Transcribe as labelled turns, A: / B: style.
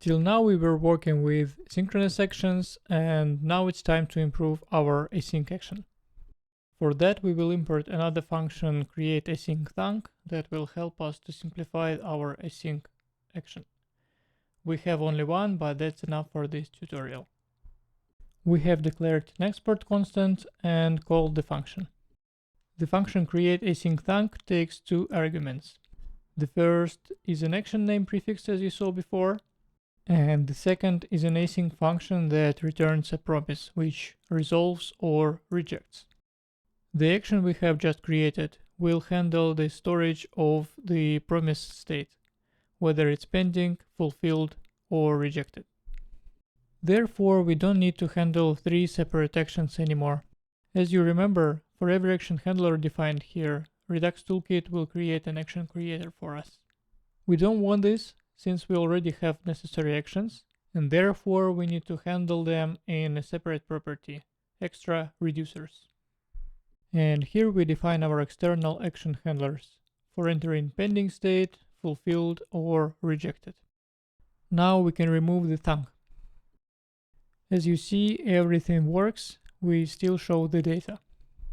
A: Till now we were working with synchronous actions, and now it's time to improve our async action. For that we will import another function createAsyncThunk that will help us to simplify our async action. We have only one, but that's enough for this tutorial. We have declared an export constant and called the function. The function createAsyncThunk takes two arguments. The first is an action name prefix as you saw before, and the second is an async function that returns a promise which resolves or rejects. The action we have just created will handle the storage of the promise state, whether it's pending, fulfilled, or rejected. Therefore, we don't need to handle three separate actions anymore. As you remember, for every action handler defined here, Redux Toolkit will create an action creator for us. We don't want this since we already have necessary actions, and therefore we need to handle them in a separate property, extra reducers. And here we define our external action handlers for entering pending state, fulfilled, or rejected. Now we can remove the thunk. As you see, everything works. We still show the data.